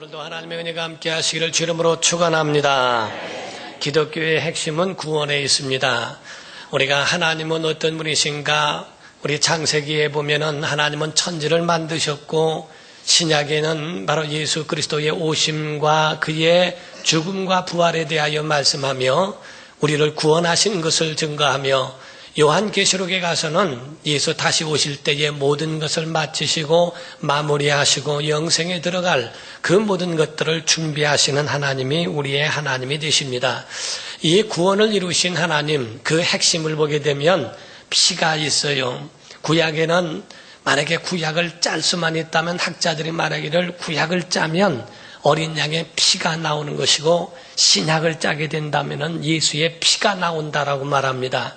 오늘도 하나님의 은혜가 함께 하시기를 주 이름으로 축원합니다. 기독교의 핵심은 구원에 있습니다. 우리가 하나님은 어떤 분이신가? 우리 창세기에 보면은 하나님은 천지를 만드셨고 신약에는 바로 예수 그리스도의 오심과 그의 죽음과 부활에 대하여 말씀하며 우리를 구원하신 것을 증거하며 요한계시록에 가서는 예수 다시 오실 때에 모든 것을 마치시고 마무리하시고 영생에 들어갈 그 모든 것들을 준비하시는 하나님이 우리의 하나님이 되십니다. 이 구원을 이루신 하나님, 그 핵심을 보게 되면 피가 있어요. 구약에는 만약에 구약을 짤 수만 있다면 학자들이 말하기를 구약을 짜면 어린 양의 피가 나오는 것이고 신약을 짜게 된다면 예수의 피가 나온다라고 말합니다.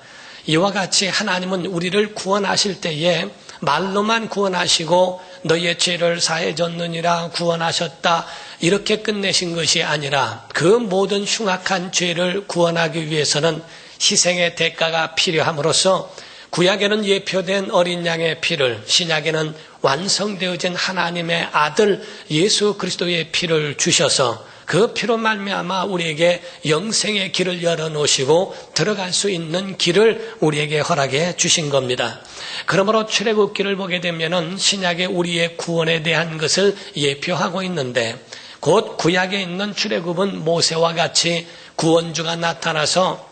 이와 같이 하나님은 우리를 구원하실 때에 말로만 구원하시고 너희의 죄를 사해 줬느니라 구원하셨다 이렇게 끝내신 것이 아니라 그 모든 흉악한 죄를 구원하기 위해서는 희생의 대가가 필요함으로써 구약에는 예표된 어린 양의 피를, 신약에는 완성되어진 하나님의 아들 예수 그리스도의 피를 주셔서 그 피로 말미암아 우리에게 영생의 길을 열어놓으시고 들어갈 수 있는 길을 우리에게 허락해 주신 겁니다. 그러므로 출애굽기를 보게 되면은 신약의 우리의 구원에 대한 것을 예표하고 있는데 곧 구약에 있는 출애굽은 모세와 같이 구원주가 나타나서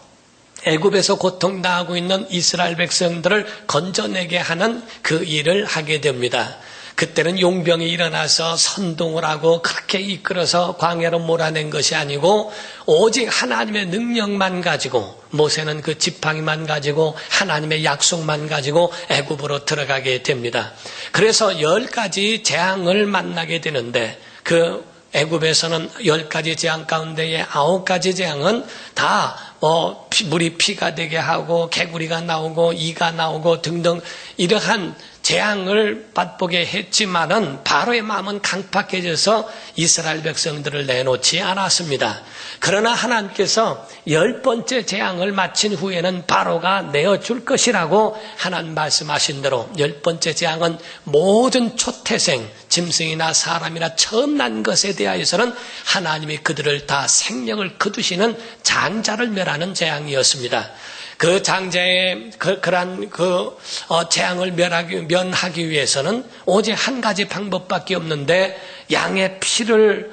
애굽에서 고통당하고 있는 이스라엘 백성들을 건져내게 하는 그 일을 하게 됩니다. 그때는 용병이 일어나서 선동을 하고 그렇게 이끌어서 광야로 몰아낸 것이 아니고 오직 하나님의 능력만 가지고 모세는 그 지팡이만 가지고 하나님의 약속만 가지고 애굽으로 들어가게 됩니다. 그래서 10가지 재앙을 만나게 되는데 그 애굽에서는 10가지 재앙 가운데에 9가지 재앙은 다 물이 피가 되게 하고 개구리가 나오고 이가 나오고 등등 이러한 재앙을 맛보게 했지만은 바로의 마음은 강팍해져서 이스라엘 백성들을 내놓지 않았습니다. 그러나 하나님께서 10번째 재앙을 마친 후에는 바로가 내어줄 것이라고 하나님 말씀하신 대로 10번째 재앙은 모든 초태생, 짐승이나 사람이나 처음 난 것에 대하여서는 하나님이 그들을 다 생명을 거두시는 장자를 멸하는 재앙이었습니다. 그 장자의 그러한 재앙을 면하기 위해서는 오직 한 가지 방법밖에 없는데 양의 피를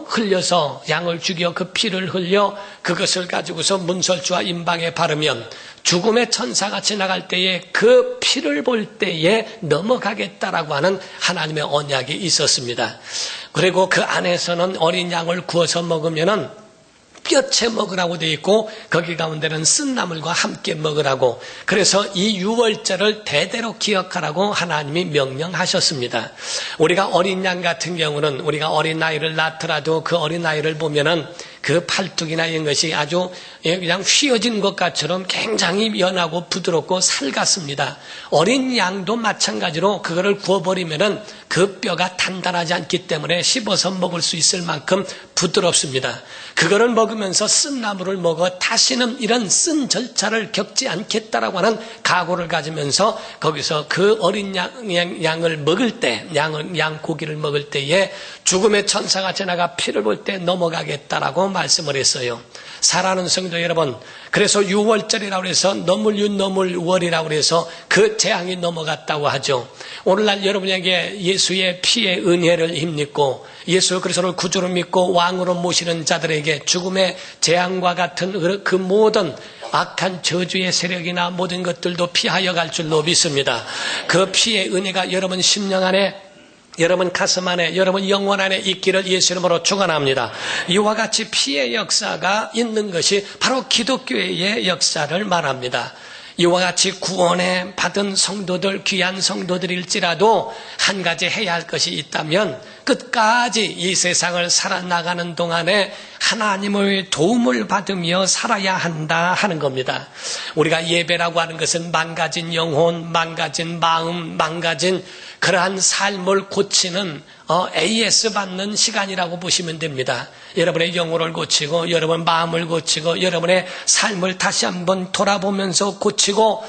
흘려서 양을 죽여 그 피를 흘려 그것을 가지고서 문설주와 임방에 바르면 죽음의 천사가 지나갈 때에 그 피를 볼 때에 넘어가겠다라고 하는 하나님의 언약이 있었습니다. 그리고 그 안에서는 어린 양을 구워서 먹으면은 뼈채 먹으라고 되어 있고 거기 가운데는 쓴 나물과 함께 먹으라고 그래서 이 유월절을 대대로 기억하라고 하나님이 명령하셨습니다. 우리가 어린 양 같은 경우는 우리가 어린아이를 낳더라도 그 어린아이를 보면은 그 팔뚝이나 이런 것이 아주 그냥 휘어진 것 같처럼 굉장히 연하고 부드럽고 살같습니다. 어린 양도 마찬가지로 그거를 구워버리면은 그 뼈가 단단하지 않기 때문에 씹어서 먹을 수 있을 만큼 부드럽습니다. 그거를 먹으면서 쓴 나물을 먹어 다시는 이런 쓴 절차를 겪지 않겠다라고 하는 각오를 가지면서 거기서 그 어린 양을 먹을 때, 양 고기를 먹을 때에 죽음의 천사가 지나가 피를 볼 때 넘어가겠다라고 말씀을 했어요. 사랑하는 성도 여러분, 그래서 유월절이라고 해서 너물월이라고 해서 그 재앙이 넘어갔다고 하죠. 오늘날 여러분에게 예수의 피의 은혜를 힘입고 예수 그리스도를 구주로 믿고 왕으로 모시는 자들에게 죽음의 재앙과 같은 그 모든 악한 저주의 세력이나 모든 것들도 피하여 갈 줄로 믿습니다. 그 피의 은혜가 여러분 심령 안에 여러분 가슴 안에 여러분 영혼 안에 있기를 예수 이름으로 축원합니다. 이와 같이 피의 역사가 있는 것이 바로 기독교의 역사를 말합니다. 이와 같이 구원에 받은 성도들, 귀한 성도들일지라도 한 가지 해야 할 것이 있다면 끝까지 이 세상을 살아나가는 동안에 하나님의 도움을 받으며 살아야 한다 하는 겁니다. 우리가 예배라고 하는 것은 망가진 영혼, 망가진 마음, 망가진 그러한 삶을 고치는 AS 받는 시간이라고 보시면 됩니다. 여러분의 영혼을 고치고 여러분 마음을 고치고 여러분의 삶을 다시 한번 돌아보면서 고치고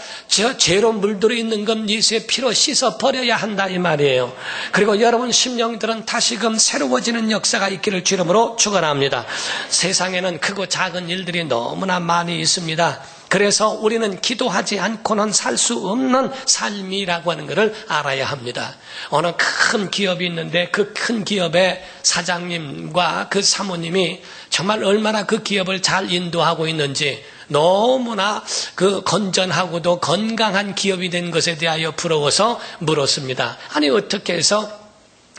죄로 물들어 있는 것 예수의 피로 씻어 버려야 한다 이 말이에요. 그리고 여러분 심령들은 다시금 새로워지는 역사가 있기를 주 이름으로 축원합니다. 세상에는 크고 작은 일들이 너무나 많이 있습니다. 그래서 우리는 기도하지 않고는 살 수 없는 삶이라고 하는 것을 알아야 합니다. 어느 큰 기업이 있는데 그 큰 기업의 사장님과 그 사모님이 정말 얼마나 그 기업을 잘 인도하고 있는지 너무나 그 건전하고도 건강한 기업이 된 것에 대하여 부러워서 물었습니다. 아니 어떻게 해서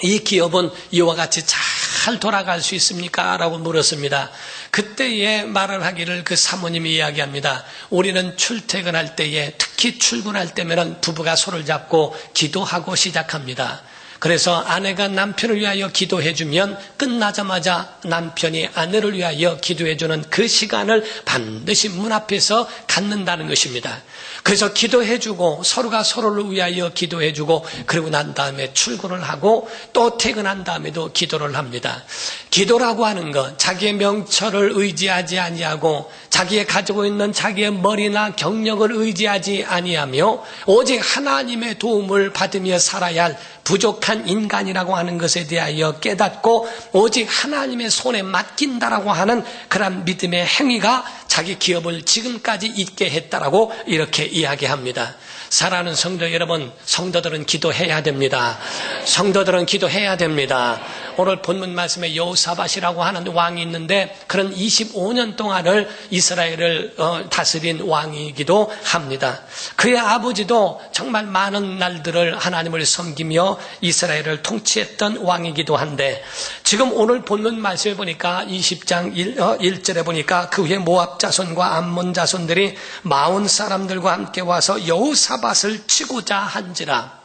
이 기업은 이와 같이 잘 돌아갈 수 있습니까? 라고 물었습니다. 그때에 말을 하기를 그 사모님이 이야기합니다. 우리는 출퇴근할 때에 특히 출근할 때면 부부가 손을 잡고 기도하고 시작합니다. 그래서 아내가 남편을 위하여 기도해주면 끝나자마자 남편이 아내를 위하여 기도해주는 그 시간을 반드시 문 앞에서 갖는다는 것입니다. 그래서 기도해주고 서로가 서로를 위하여 기도해주고 그리고 난 다음에 출근을 하고 또 퇴근한 다음에도 기도를 합니다. 기도라고 하는 것, 자기의 명철을 의지하지 아니하고 자기의 가지고 있는 자기의 머리나 경력을 의지하지 아니하며 오직 하나님의 도움을 받으며 살아야 할 부족한 인간이라고 하는 것에 대하여 깨닫고 오직 하나님의 손에 맡긴다라고 하는 그런 믿음의 행위가 자기 기업을 지금까지 있게 했다라고 이렇게 이야기합니다. 사랑하는 성도 여러분, 성도들은 기도해야 됩니다. 성도들은 기도해야 됩니다. 오늘 본문 말씀에 여호사밧이라고 하는 왕이 있는데 그런 25년 동안을 이스라엘을 다스린 왕이기도 합니다. 그의 아버지도 정말 많은 날들을 하나님을 섬기며 이스라엘을 통치했던 왕이기도 한데 지금 오늘 본문 말씀에 보니까 20장 1절에 보니까 그 후에 모압 자손과 암몬 자손들이 마온 사람들과 함께 와서 여호사밧을 치고자 한지라.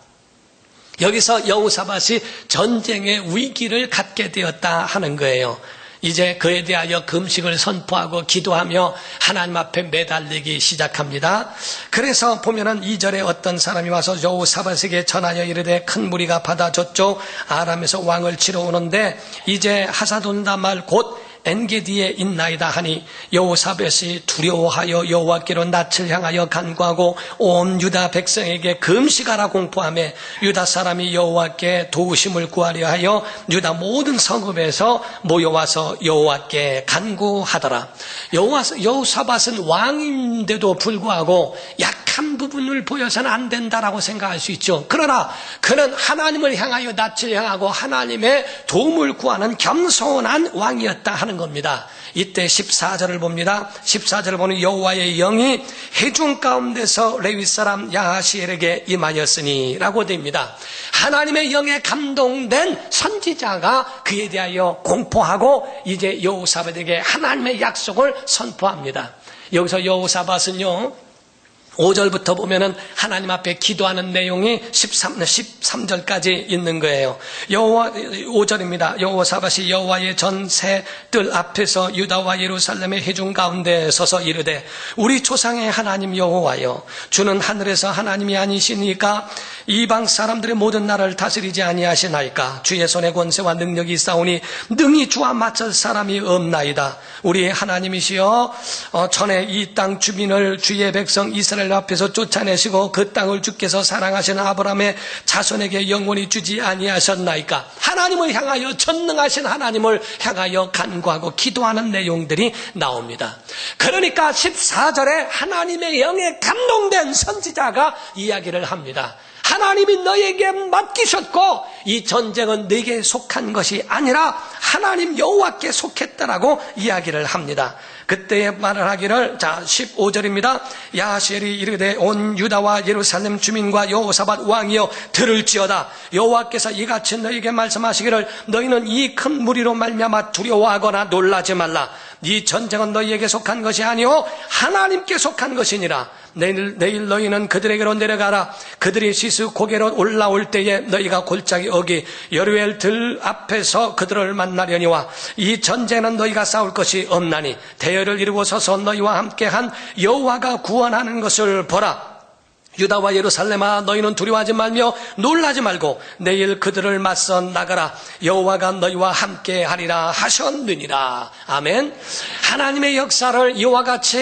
여기서 여호사밧이 전쟁의 위기를 갖게 되었다 하는 거예요. 이제 그에 대하여 금식을 선포하고 기도하며 하나님 앞에 매달리기 시작합니다. 그래서 보면은 2절에 어떤 사람이 와서 여호사밧에게 전하여 이르되 큰 무리가 바다 저쪽 아람에서 왕을 치러 오는데 이제 하사돈다말 곧 엔게디에 있나이다 하니 여호사밧이 두려워하여 여호와께로 낯을 향하여 간구하고 온 유다 백성에게 금식하라 공포하며 유다 사람이 여호와께 도우심을 구하려 하여 유다 모든 성읍에서 모여와서 여호와께 간구하더라. 여호사밧은 왕인데도 불구하고 약한 부분을 보여서는 안 된다라고 생각할 수 있죠. 그러나 그는 하나님을 향하여 낯을 향하고 하나님의 도움을 구하는 겸손한 왕이었다 하는 겁니다. 이때 14절을 봅니다. 14절을 보니 여호와의 영이 회중 가운데서 레위 사람 야하시엘에게 임하였으니 라고 됩니다. 하나님의 영에 감동된 선지자가 그에 대하여 공포하고 이제 여호사밧에게 하나님의 약속을 선포합니다. 여기서 여호사밧은요 5절부터 보면은 하나님 앞에 기도하는 내용이 13절까지 있는 거예요. 5절입니다. 여호사밧이 여호와의 전세 뜰 앞에서 유다와 예루살렘의 회중 가운데 서서 이르되 우리 조상의 하나님 여호와여 주는 하늘에서 하나님이 아니시니까 이방 사람들의 모든 나라를 다스리지 아니하시나이까 주의 손에 권세와 능력이 있사오니 능히 주와 맞설 사람이 없나이다. 우리의 하나님이시여 전에 이 땅 주민을 주의 백성 이스라엘 앞에서 쫓아내시고 그 땅을 주께서 사랑하시는 아브라함의 자손에게 영원히 주지 아니하셨나이까. 하나님을 향하여 전능하신 하나님을 향하여 간구하고 기도하는 내용들이 나옵니다. 그러니까 14절에 하나님의 영에 감동된 선지자가 이야기를 합니다. 하나님이 너에게 맡기셨고 이 전쟁은 너에게 속한 것이 아니라 하나님 여호와께 속했다라고 이야기를 합니다. 그때에 말을 하기를 15절입니다. 야하시엘이 이르되 온 유다와 예루살렘 주민과 여호사밧 왕이여 들을지어다. 여호와께서 이같이 너에게 말씀하시기를 너희는 이 큰 무리로 말미암아 두려워하거나 놀라지 말라. 이 전쟁은 너희에게 속한 것이 아니오 하나님께 속한 것이니라. 내일 너희는 그들에게로 내려가라. 그들이 시스 고개로 올라올 때에 너희가 골짜기 어기 여루엘 들 앞에서 그들을 만나려니와 이 전쟁은 너희가 싸울 것이 없나니 대열을 이루고 서서 너희와 함께한 여호와가 구원하는 것을 보라. 유다와 예루살렘아 너희는 두려워하지 말며 놀라지 말고 내일 그들을 맞서 나가라. 여호와가 너희와 함께 하리라 하셨느니라. 아멘. 하나님의 역사를 이와 같이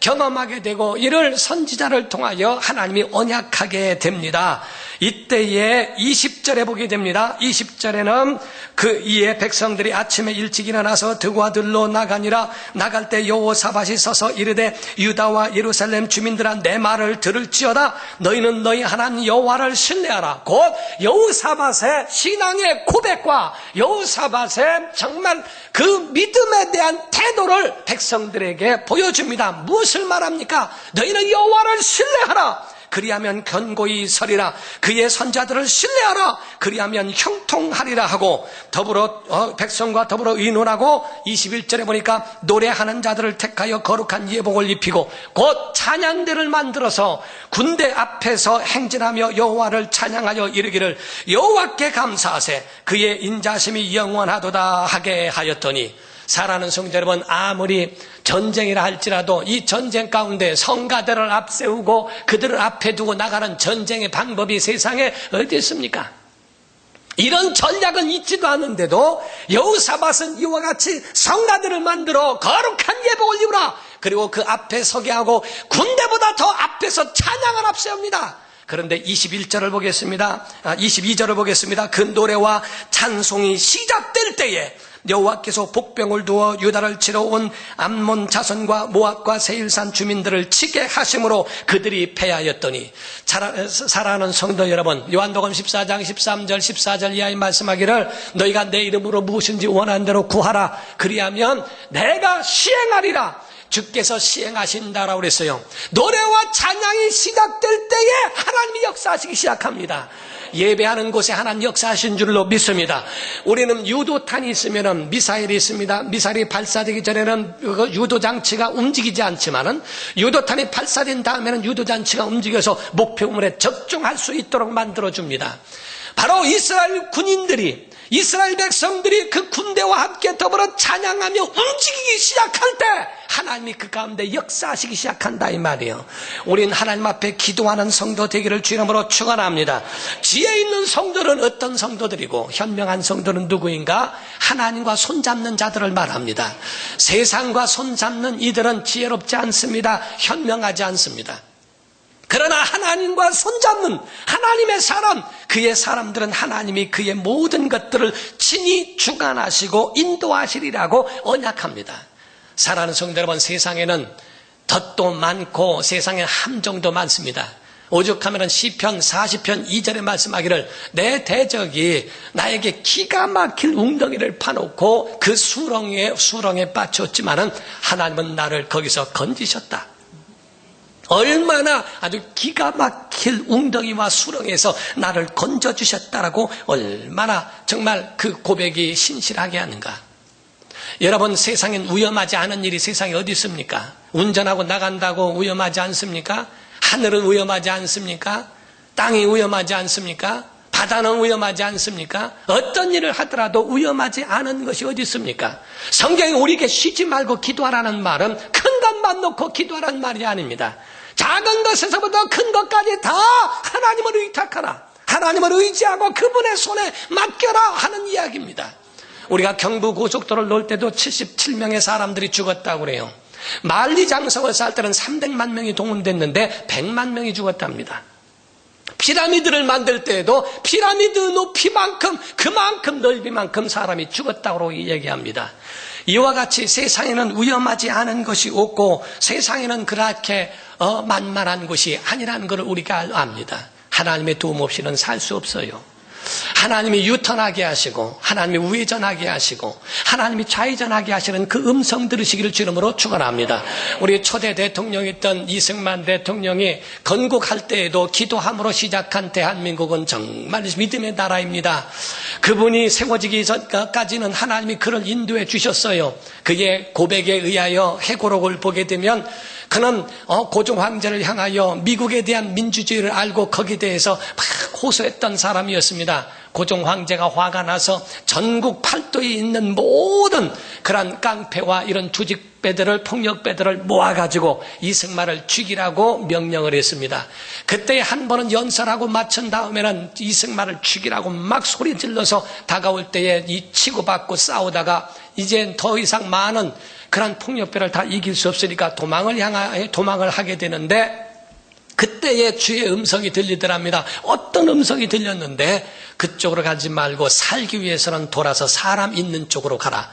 경험하게 되고 이를 선지자를 통하여 하나님이 언약하게 됩니다. 이때에 20절에 보게 됩니다. 20절에는 그 이에 백성들이 아침에 일찍 일어나서 들과 들로 나가니라. 나갈 때 여호사밧이 서서 이르되 유다와 예루살렘 주민들아 내 말을 들을지어다. 너희는 너희 하나님 여호와를 신뢰하라. 곧 여호사밧의 신앙의 고백과 여호사밧의 정말 그 믿음에 대한 태도를 백성들에게 보여줍니다. 무엇을 말합니까? 너희는 여호와를 신뢰하라. 그리하면 견고히 서리라. 그의 선자들을 신뢰하라. 그리하면 형통하리라 하고 더불어 백성과 더불어 의논하고 21절에 보니까 노래하는 자들을 택하여 거룩한 예복을 입히고 곧 찬양대를 만들어서 군대 앞에서 행진하며 여호와를 찬양하여 이르기를 여호와께 감사하세 그의 인자심이 영원하도다 하게 하였더니 사랑하는 성도 여러분, 아무리 전쟁이라 할지라도 이 전쟁 가운데 성가대를 앞세우고 그들을 앞에 두고 나가는 전쟁의 방법이 세상에 어디 있습니까? 이런 전략은 있지도 않은데도 여호사밧은 이와 같이 성가대를 만들어 거룩한 예복을 입으라. 그리고 그 앞에 서게 하고 군대보다 더 앞에서 찬양을 앞세웁니다. 그런데 21절을 보겠습니다. 22절을 보겠습니다. 그 노래와 찬송이 시작될 때에 여호와께서 복병을 두어 유다를 치러 온 암몬 자손과 모압과 세일산 주민들을 치게 하심으로 그들이 패하였더니 사랑하는 성도 여러분, 요한복음 14장 13절 14절 이하에 말씀하기를 너희가 내 이름으로 무엇인지 원하는 대로 구하라. 그리하면 내가 시행하리라. 주께서 시행하신다라고 그랬어요. 노래와 찬양이 시작될 때에 하나님이 역사하시기 시작합니다. 예배하는 곳에 하나님 역사하신 줄로 믿습니다. 우리는 유도탄이 있으면 미사일이 있습니다. 미사일이 발사되기 전에는 유도장치가 움직이지 않지만은 유도탄이 발사된 다음에는 유도장치가 움직여서 목표물에 적중할 수 있도록 만들어줍니다. 바로 이스라엘 군인들이 이스라엘 백성들이 그 군대와 함께 더불어 찬양하며 움직이기 시작할 때 하나님이 그 가운데 역사하시기 시작한다 이 말이에요. 우린 하나님 앞에 기도하는 성도 되기를 주 이름으로 축원합니다. 지혜 있는 성도는 어떤 성도들이고 현명한 성도는 누구인가? 하나님과 손잡는 자들을 말합니다. 세상과 손잡는 이들은 지혜롭지 않습니다. 현명하지 않습니다. 그러나 하나님과 손잡는 하나님의 사람, 그의 사람들은 하나님이 그의 모든 것들을 친히 주관하시고 인도하시리라고 언약합니다. 사랑하는 성도 여러분, 세상에는 덫도 많고 세상에 함정도 많습니다. 오죽하면 시편 40편 2절에 말씀하기를 내 대적이 나에게 기가 막힐 웅덩이를 파놓고 그 수렁에 빠졌지만은 하나님은 나를 거기서 건지셨다. 얼마나 아주 기가 막힐 웅덩이와 수렁에서 나를 건져주셨다라고 얼마나 정말 그 고백이 신실하게 하는가. 여러분, 세상엔 위험하지 않은 일이 세상에 어디 있습니까? 운전하고 나간다고 위험하지 않습니까? 하늘은 위험하지 않습니까? 땅이 위험하지 않습니까? 바다는 위험하지 않습니까? 어떤 일을 하더라도 위험하지 않은 것이 어디 있습니까? 성경이 우리에게 쉬지 말고 기도하라는 말은 큰 것만 놓고 기도하라는 말이 아닙니다. 작은 것에서부터 큰 것까지 다 하나님을 의탁하라. 하나님을 의지하고 그분의 손에 맡겨라 하는 이야기입니다. 우리가 경부 고속도로를 놓을 때도 77명의 사람들이 죽었다고 그래요. 만리장성을 쌓을 때는 300만 명이 동원됐는데 100만 명이 죽었답니다. 피라미드를 만들 때에도 피라미드 높이만큼 그만큼 넓이만큼 사람이 죽었다고 얘기합니다. 이와 같이 세상에는 위험하지 않은 것이 없고 세상에는 그렇게 만만한 것이 아니라는 것을 우리가 압니다. 하나님의 도움 없이는 살 수 없어요. 하나님이 유턴하게 하시고 하나님이 우회전하게 하시고 하나님이 좌회전하게 하시는 그 음성 들으시기를 주름으로 축원합니다. 우리 초대 대통령이었던 이승만 대통령이 건국할 때에도 기도함으로 시작한 대한민국은 정말 믿음의 나라입니다. 그분이 세워지기 전까지는 하나님이 그를 인도해 주셨어요. 그의 고백에 의하여 회고록을 보게 되면 그는 고종 황제를 향하여 미국에 대한 민주주의를 알고 거기에 대해서 막 호소했던 사람이었습니다. 고종 황제가 화가 나서 전국 팔도에 있는 모든 그런 깡패와 이런 조직배들을, 폭력배들을 모아가지고 이승만을 죽이라고 명령을 했습니다. 그때 한 번은 연설하고 마친 다음에는 이승만을 죽이라고 막 소리 질러서 다가올 때에 이 치고받고 싸우다가 이제 더 이상 많은 그런 폭력배를 다 이길 수 없으니까 도망을 하게 되는데, 그때의 주의 음성이 들리더랍니다. 어떤 음성이 들렸는데, 그쪽으로 가지 말고 살기 위해서는 돌아서 사람 있는 쪽으로 가라.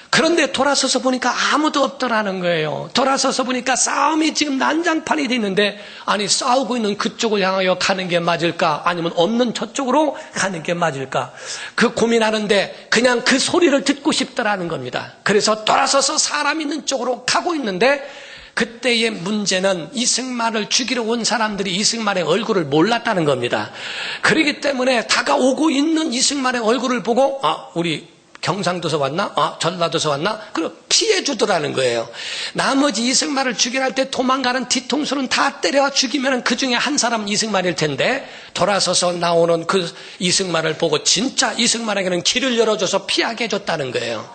그런데 돌아서서 보니까 아무도 없더라는 거예요. 돌아서서 보니까 싸움이 지금 난장판이 돼 있는데, 아니 싸우고 있는 그쪽을 향하여 가는 게 맞을까? 아니면 없는 저쪽으로 가는 게 맞을까? 그 고민하는데 그냥 그 소리를 듣고 싶더라는 겁니다. 그래서 돌아서서 사람 있는 쪽으로 가고 있는데, 그때의 문제는 이승만을 죽이러 온 사람들이 이승만의 얼굴을 몰랐다는 겁니다. 그렇기 때문에 다가오고 있는 이승만의 얼굴을 보고 우리 경상도에서 왔나? 전라도에서 왔나? 그리고 피해주더라는 거예요. 나머지 이승만을 죽이려 할 때 도망가는 뒤통수는 다 때려 죽이면 그 중에 한 사람은 이승만일 텐데, 돌아서서 나오는 그 이승만을 보고 진짜 이승만에게는 길을 열어줘서 피하게 해줬다는 거예요.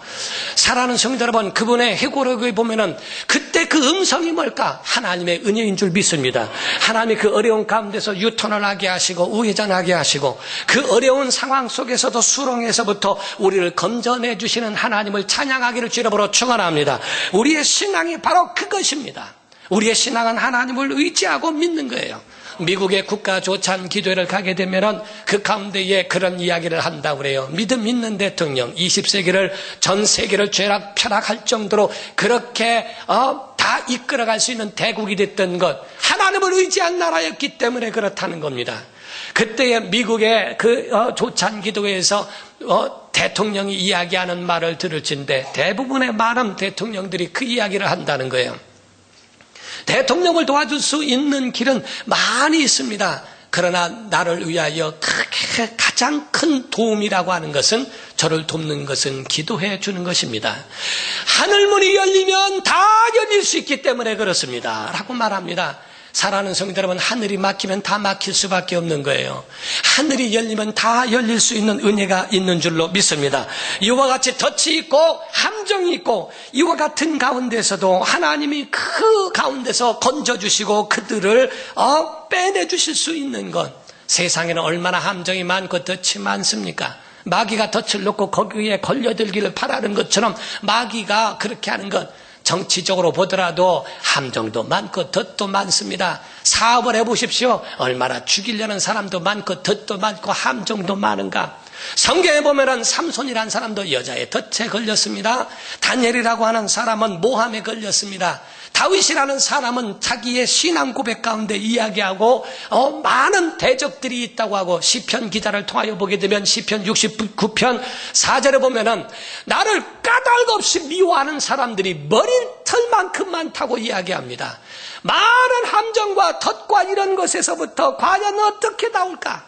사랑하는 성도 여러분, 그분의 해고록에 보면은 그때 그 음성이 뭘까? 하나님의 은혜인 줄 믿습니다. 하나님이 그 어려운 가운데서 유턴을 하게 하시고 우회전하게 하시고, 그 어려운 상황 속에서도 수렁에서부터 우리를 건져내 주시는 하나님을 찬양하기를 주님으로 축원합니다. 우리의 신앙이 바로 그것입니다. 우리의 신앙은 하나님을 의지하고 믿는 거예요. 미국의 국가조찬 기도회를 가게 되면은 그 가운데에 그런 이야기를 한다고 그래요. 믿음 있는 대통령, 20세기를 전 세계를 쥐락펴락할 정도로 그렇게 다 이끌어갈 수 있는 대국이 됐던 것, 하나님을 의지한 나라였기 때문에 그렇다는 겁니다. 그때의 미국의 그 조찬 기도회에서 대통령이 이야기하는 말을 들을진데, 대부분의 많은 대통령들이 그 이야기를 한다는 거예요. 대통령을 도와줄 수 있는 길은 많이 있습니다. 그러나 나를 위하여 그렇게 가장 큰 도움이라고 하는 것은, 저를 돕는 것은 기도해 주는 것입니다. 하늘문이 열리면 다 열릴 수 있기 때문에 그렇습니다 라고 말합니다. 사랑하는 성도 여러분, 하늘이 막히면 다 막힐 수밖에 없는 거예요. 하늘이 열리면 다 열릴 수 있는 은혜가 있는 줄로 믿습니다. 이와 같이 덫이 있고 함정이 있고, 이와 같은 가운데서도 하나님이 그 가운데서 건져주시고 그들을 빼내주실 수 있는 것. 세상에는 얼마나 함정이 많고 덫이 많습니까? 마귀가 덫을 놓고 거기에 걸려들기를 바라는 것처럼 마귀가 그렇게 하는 것, 정치적으로 보더라도 함정도 많고 덫도 많습니다. 사업을 해보십시오. 얼마나 죽이려는 사람도 많고 덫도 많고 함정도 많은가. 성경에 보면은 삼손이라는 사람도 여자의 덫에 걸렸습니다. 다니엘이라고 하는 사람은 모함에 걸렸습니다. 다윗이라는 사람은 자기의 신앙 고백 가운데 이야기하고 많은 대적들이 있다고 하고, 시편 기자를 통하여 보게 되면 시편 69편 4절에 보면은 나를 까닭없이 미워하는 사람들이 머리털만큼 많다고 이야기합니다. 많은 함정과 덫과 이런 것에서부터 과연 어떻게 나올까?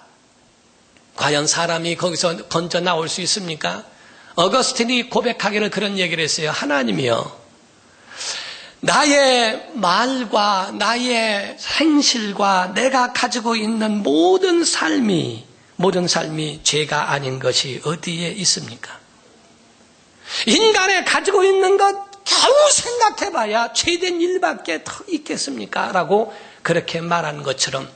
과연 사람이 거기서 건져 나올 수 있습니까? 어거스틴이 고백하기를 그런 얘기를 했어요. 하나님이여, 나의 말과 나의 행실과 내가 가지고 있는 모든 삶이 죄가 아닌 것이 어디에 있습니까? 인간의 가지고 있는 것 겨우 생각해봐야 죄된 일밖에 더 있겠습니까? 라고 그렇게 말하는 것처럼,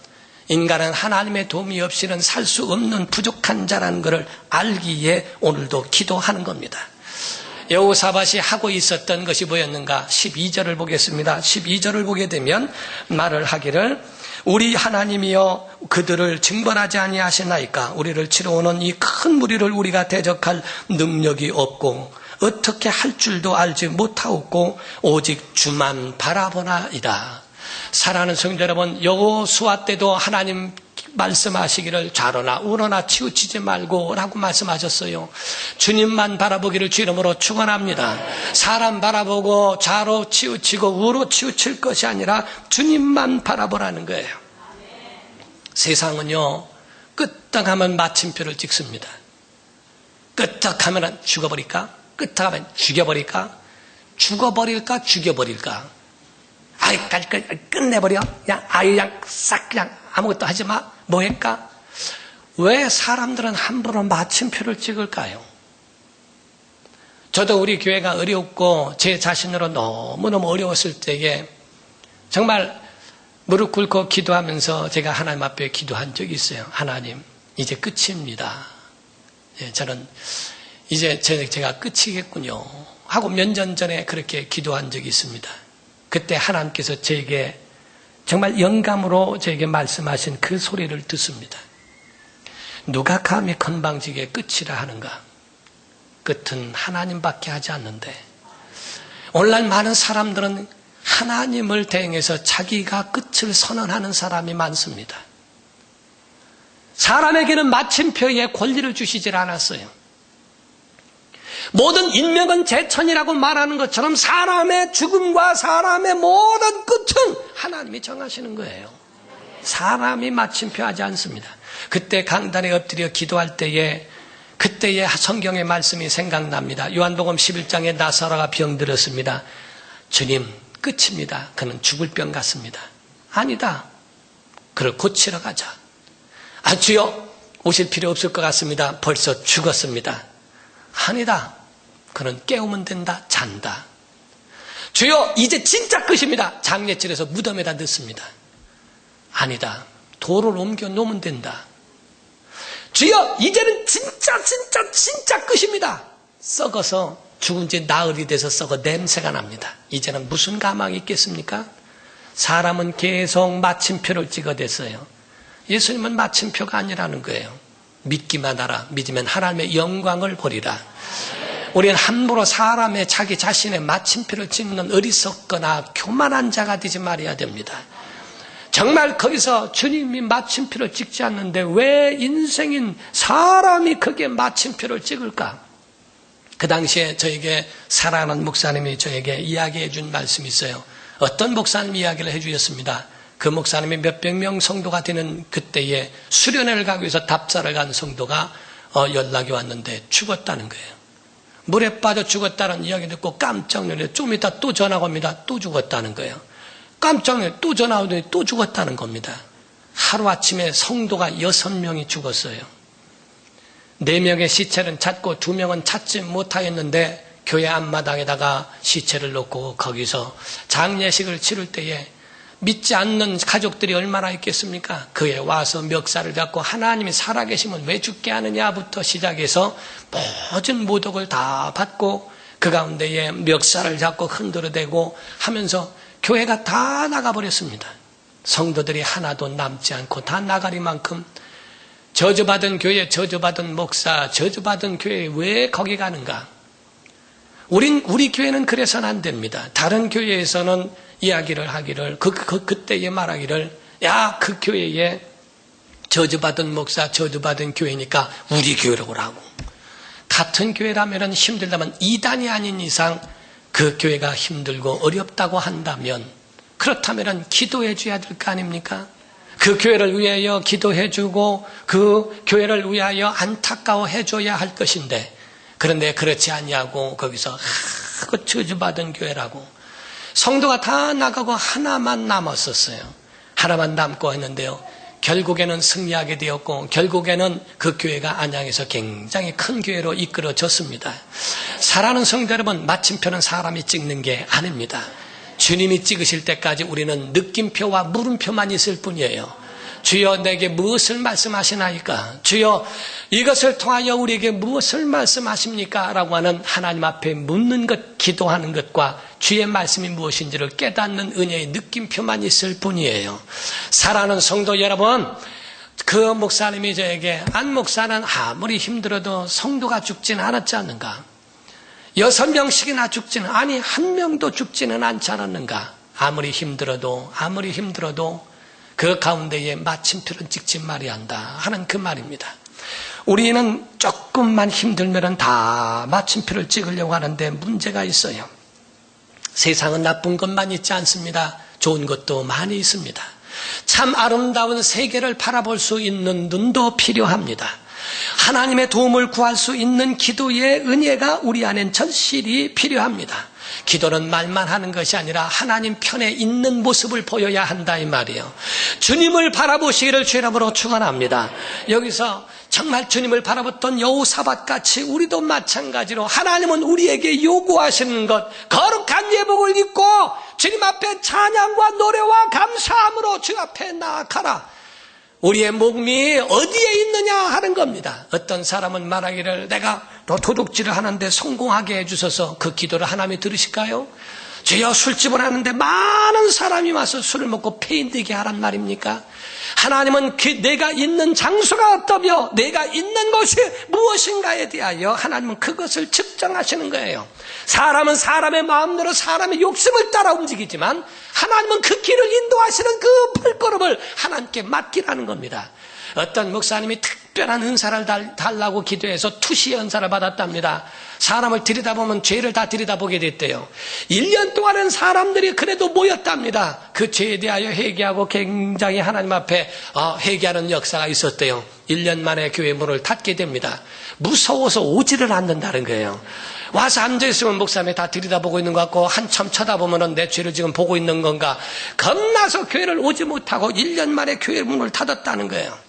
인간은 하나님의 도움이 없이는 살 수 없는 부족한 자라는 것을 알기에 오늘도 기도하는 겁니다. 여호사밧이 하고 있었던 것이 뭐였는가? 12절을 보겠습니다. 12절을 보게 되면 말을 하기를, 우리 하나님이여 그들을 징벌하지 아니하시나이까? 우리를 치러오는 이 큰 무리를 우리가 대적할 능력이 없고 어떻게 할 줄도 알지 못하옵고 오직 주만 바라보나이다. 사랑하는 성도 여러분, 여호수아 때도 하나님 말씀하시기를 좌로나 우로나 치우치지 말고 라고 말씀하셨어요. 주님만 바라보기를 주 이름으로 축원합니다. 사람 바라보고 좌로 치우치고 우로 치우칠 것이 아니라 주님만 바라보라는 거예요. 세상은요, 끄떡하면 마침표를 찍습니다. 끄떡하면 죽어버릴까? 끄떡하면 죽여버릴까? 죽어버릴까? 죽여버릴까? 아이까지 끝내버려? 그냥 싹 그냥 아무것도 하지 마? 뭐 할까? 왜 사람들은 함부로 마침표를 찍을까요? 저도 우리 교회가 어렵고 제 자신으로 너무너무 어려웠을 때에 정말 무릎 꿇고 기도하면서 제가 하나님 앞에 기도한 적이 있어요. 하나님, 이제 끝입니다. 저는 이제 제가 끝이겠군요 하고 몇 년 전에 그렇게 기도한 적이 있습니다. 그때 하나님께서 저에게 정말 영감으로 저에게 말씀하신 그 소리를 듣습니다. 누가 감히 건방지게 끝이라 하는가? 끝은 하나님밖에 하지 않는데, 오늘날 많은 사람들은 하나님을 대행해서 자기가 끝을 선언하는 사람이 많습니다. 사람에게는 마침표의 권리를 주시질 않았어요. 모든 인명은 제천이라고 말하는 것처럼 사람의 죽음과 사람의 모든 끝은 하나님이 정하시는 거예요. 사람이 마침표 하지 않습니다. 그때 강단에 엎드려 기도할 때에 그때의 성경의 말씀이 생각납니다. 요한복음 11장에 나사로가 병들었습니다. 주님, 끝입니다. 그는 죽을 병 같습니다. 아니다. 그를 고치러 가자. 아, 주여, 오실 필요 없을 것 같습니다. 벌써 죽었습니다. 아니다. 그는 깨우면 된다. 잔다. 주여, 이제 진짜 끝입니다. 장례질에서 무덤에다 넣습니다. 아니다. 돌을 옮겨 놓으면 된다. 주여, 이제는 진짜 끝입니다. 썩어서 죽은 지 나흘이 돼서 썩어 냄새가 납니다. 이제는 무슨 가망이 있겠습니까? 사람은 계속 마침표를 찍어댔어요. 예수님은 마침표가 아니라는 거예요. 믿기만 하라. 믿으면 하나님의 영광을 보리라. 우리는 함부로 사람의 자기 자신의 마침표를 찍는 어리석거나 교만한 자가 되지 말아야 됩니다. 정말 거기서 주님이 마침표를 찍지 않는데 왜 인생인 사람이 거기에 마침표를 찍을까? 그 당시에 저에게 사랑하는 목사님이 저에게 이야기해 준 말씀이 있어요. 어떤 목사님 이야기를 해 주셨습니다. 그 목사님이 몇백 명 성도가 되는 그때에 수련회를 가기 위해서 답사를 간 성도가 연락이 왔는데 죽었다는 거예요. 물에 빠져 죽었다는 이야기 듣고 깜짝 놀라요. 좀 이따 또 전화가 옵니다. 또 죽었다는 거예요. 깜짝 놀라요. 또 전화 오더니 또 죽었다는 겁니다. 하루아침에 성도가 6명이 죽었어요. 4명의 시체는 찾고 2명은 찾지 못하였는데 교회 앞마당에다가 시체를 놓고 거기서 장례식을 치를 때에 믿지 않는 가족들이 얼마나 있겠습니까? 그에 와서 멱살을 잡고 하나님이 살아계시면 왜 죽게 하느냐부터 시작해서 모든 모독을 다 받고 그 가운데에 멱살을 잡고 흔들어대고 하면서 교회가 다 나가버렸습니다. 성도들이 하나도 남지 않고 다 나가리만큼 저주받은 교회, 저주받은 목사, 저주받은 교회 왜 거기 가는가? 우리 교회는 그래서는 안 됩니다. 다른 교회에서는 이야기를 하기를 그때에 말하기를 야, 그 교회에 저주받은 목사, 저주받은 교회니까 우리 교회로 오라고. 같은 교회라면 힘들다면 이단이 아닌 이상 그 교회가 힘들고 어렵다고 한다면 그렇다면 기도해 줘야 될 거 아닙니까? 그 교회를 위하여 기도해 주고 그 교회를 위하여 안타까워해 줘야 할 것인데 그런데 그렇지 않냐고 거기서 그 저주받은 교회라고 성도가 다 나가고 하나만 남았었어요. 하나만 남고 했는데요. 결국에는 승리하게 되었고 결국에는 그 교회가 안양에서 굉장히 큰 교회로 이끌어졌습니다. 사랑하는 성도 여러분, 마침표는 사람이 찍는 게 아닙니다. 주님이 찍으실 때까지 우리는 느낌표와 물음표만 있을 뿐이에요. 주여 내게 무엇을 말씀하시나이까? 주여 이것을 통하여 우리에게 무엇을 말씀하십니까? 라고 하는 하나님 앞에 묻는 것, 기도하는 것과 주의 말씀이 무엇인지를 깨닫는 은혜의 느낌표만 있을 뿐이에요. 사랑하는 성도 여러분, 그 목사님이 저에게 안 목사는 아무리 힘들어도 성도가 죽지는 않았지 않는가? 6명씩이나 죽지는 아니 1명도 죽지는 않지 않았는가? 아무리 힘들어도 그 가운데에 마침표를 찍지 말아야 한다 하는 그 말입니다. 우리는 조금만 힘들면 다 마침표를 찍으려고 하는데 문제가 있어요. 세상은 나쁜 것만 있지 않습니다. 좋은 것도 많이 있습니다. 참 아름다운 세계를 바라볼 수 있는 눈도 필요합니다. 하나님의 도움을 구할 수 있는 기도의 은혜가 우리 안엔 절실히 필요합니다. 기도는 말만 하는 것이 아니라 하나님 편에 있는 모습을 보여야 한다 이 말이에요. 주님을 바라보시기를 주의 이름으로 축원합니다. 여기서 정말 주님을 바라봤던 여호사밧같이 우리도 마찬가지로 하나님은 우리에게 요구하시는 것, 거룩한 예복을 입고 주님 앞에 찬양과 노래와 감사함으로 주 앞에 나아가라. 우리의 몸이 어디에 있느냐 하는 겁니다. 어떤 사람은 말하기를 내가 더 도둑질을 하는데 성공하게 해주셔서 그 기도를 하나님이 들으실까요? 주여 술집을 하는데 많은 사람이 와서 술을 먹고 패인되게 하란 말입니까? 하나님은 내가 있는 장소가 어떠며 내가 있는 것이 무엇인가에 대하여 하나님은 그것을 측정하시는 거예요. 사람은 사람의 마음대로 사람의 욕심을 따라 움직이지만 하나님은 그 길을 인도하시는 그 발걸음을 하나님께 맡기라는 겁니다. 어떤 목사님이 특별한 은사를 달라고 기도해서 투시의 은사를 받았답니다. 사람을 들여다보면 죄를 다 들여다보게 됐대요. 1년 동안은 사람들이 그래도 모였답니다. 그 죄에 대하여 회개하고 굉장히 하나님 앞에 회개하는 역사가 있었대요. 1년 만에 교회 문을 닫게 됩니다. 무서워서 오지를 않는다는 거예요. 와서 앉아있으면 목사님이 다 들여다보고 있는 것 같고 한참 쳐다보면 내 죄를 지금 보고 있는 건가 겁나서 교회를 오지 못하고 1년 만에 교회 문을 닫았다는 거예요.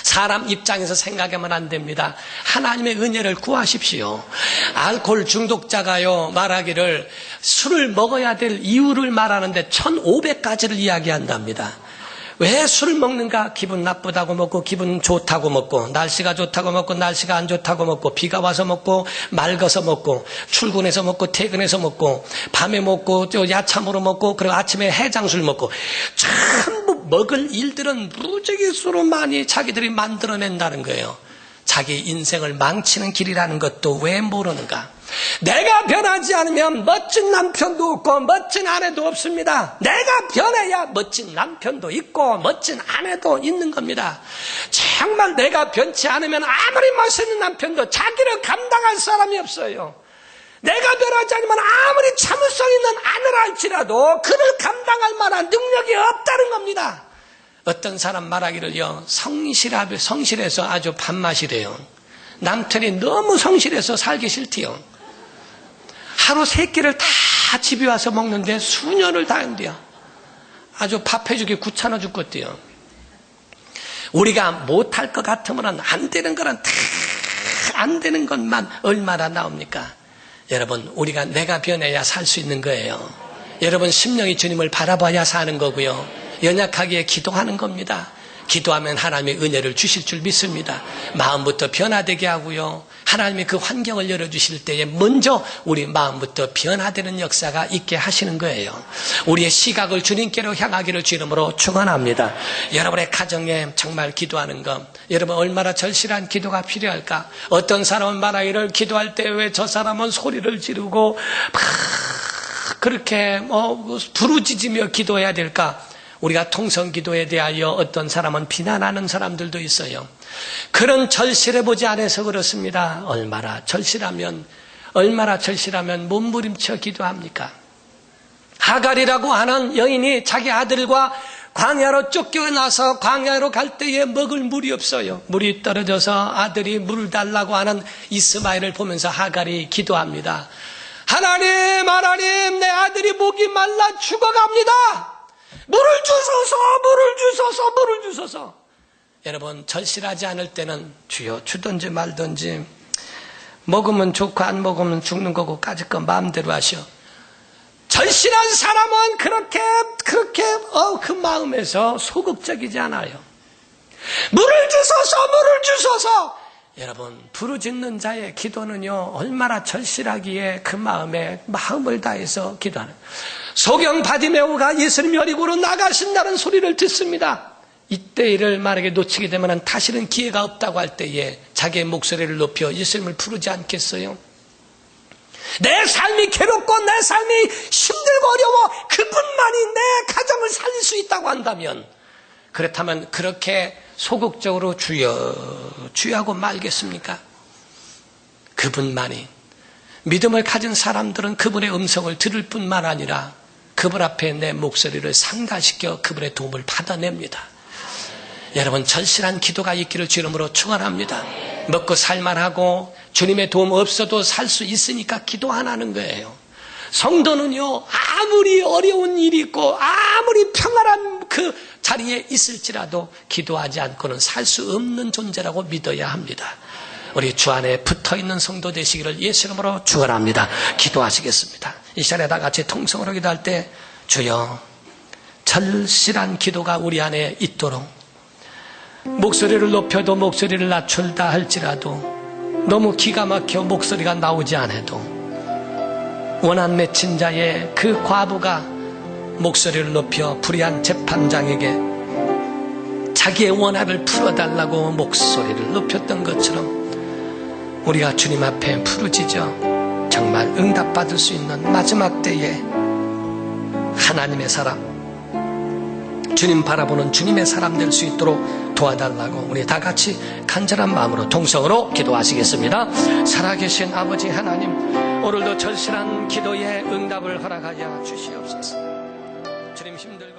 사람 입장에서 생각하면 안 됩니다. 하나님의 은혜를 구하십시오. 알코올 중독자가요 말하기를 술을 먹어야 될 이유를 말하는데 1500가지를 이야기한답니다. 왜 술을 먹는가? 기분 나쁘다고 먹고 기분 좋다고 먹고 날씨가 좋다고 먹고 날씨가 안 좋다고 먹고 비가 와서 먹고 맑아서 먹고 출근해서 먹고 퇴근해서 먹고 밤에 먹고 또 야참으로 먹고 그리고 아침에 해장술 먹고 전부 먹을 일들은 무지개수로 많이 자기들이 만들어낸다는 거예요. 자기 인생을 망치는 길이라는 것도 왜 모르는가? 내가 변하지 않으면 멋진 남편도 없고 멋진 아내도 없습니다. 내가 변해야 멋진 남편도 있고 멋진 아내도 있는 겁니다. 정말 내가 변치 않으면 아무리 멋있는 남편도 자기를 감당할 사람이 없어요. 내가 변하지 않으면 아무리 참을성 있는 아내라 할지라도 그를 감당할 만한 능력이 없다는 겁니다. 어떤 사람 말하기를요, 성실해서 아주 밥맛이래요. 남편이 너무 성실해서 살기 싫대요. 하루 3끼를 다 집에 와서 먹는데 수년을 다 한대요. 아주 밥 해주기 귀찮아 죽겠대요. 우리가 못할 것 같으면 안 되는 거는 다 안 되는 것만 얼마나 나옵니까? 여러분, 우리가 내가 변해야 살 수 있는 거예요. 여러분, 심령이 주님을 바라봐야 사는 거고요. 연약하기에 기도하는 겁니다. 기도하면 하나님의 은혜를 주실 줄 믿습니다. 마음부터 변화되게 하고요. 하나님이 그 환경을 열어주실 때에 먼저 우리 마음부터 변화되는 역사가 있게 하시는 거예요. 우리의 시각을 주님께로 향하기를 주 이름으로 축원합니다. 여러분의 가정에 정말 기도하는 것, 여러분 얼마나 절실한 기도가 필요할까? 어떤 사람은 말하기를 기도할 때 왜 저 사람은 소리를 지르고 그렇게 부르짖으며 기도해야 될까? 우리가 통성기도에 대하여 어떤 사람은 비난하는 사람들도 있어요. 그런 절실해보지 않아서 그렇습니다. 얼마나 절실하면 몸부림쳐 기도합니까? 하갈이라고 하는 여인이 자기 아들과 광야로 쫓겨나서 광야로 갈 때에 먹을 물이 없어요. 물이 떨어져서 아들이 물을 달라고 하는 이스마엘을 보면서 하갈이 기도합니다. 하나님, 내 아들이 목이 말라 죽어갑니다. 물을 주소서. 여러분, 절실하지 않을 때는 주여 주든지 말든지 먹으면 좋고 안 먹으면 죽는 거고 까짓 거 마음대로 하셔. 절실한 사람은 그렇게 그 마음에서 소극적이지 않아요. 물을 주소서. 여러분, 부르짖는 자의 기도는요 얼마나 절실하기에 그 마음을 다해서 기도하는. 소경 바디메오가 예수님 여리고로 나가신다는 소리를 듣습니다. 이때를 만약에 놓치게 되면 다시는 기회가 없다고 할 때에 자기의 목소리를 높여 예수님을 부르지 않겠어요? 내 삶이 괴롭고 내 삶이 힘들고 어려워 그분만이 내 가정을 살릴 수 있다고 한다면, 그렇다면 그렇게 소극적으로 주여하고 말겠습니까? 그분만이. 믿음을 가진 사람들은 그분의 음성을 들을 뿐만 아니라 그분 앞에 내 목소리를 상가시켜 그분의 도움을 받아냅니다. 여러분, 절실한 기도가 있기를 주 이름으로 축원합니다. 먹고 살만하고 주님의 도움 없어도 살 수 있으니까 기도 안 하는 거예요. 성도는요, 아무리 어려운 일이 있고 아무리 평안한 그 자리에 있을지라도 기도하지 않고는 살 수 없는 존재라고 믿어야 합니다. 우리 주 안에 붙어있는 성도 되시기를 예수 이름으로 축원합니다. 기도하시겠습니다. 이 시간에 다 같이 통성으로 기도할 때 주여, 절실한 기도가 우리 안에 있도록, 목소리를 높여도 목소리를 낮출다 할지라도 너무 기가 막혀 목소리가 나오지 않아도 원한 맺힌 자의 그 과부가 목소리를 높여 불의한 재판장에게 자기의 원한을 풀어달라고 목소리를 높였던 것처럼 우리가 주님 앞에 부르짖어 정말 응답받을 수 있는 마지막 때에 하나님의 사람, 주님 바라보는 주님의 사람 될 수 있도록 도와달라고 우리 다 같이 간절한 마음으로 동성으로 기도하시겠습니다. 살아계신 아버지 하나님, 오늘도 절실한 기도에 응답을 허락하여 주시옵소서. 주님 힘들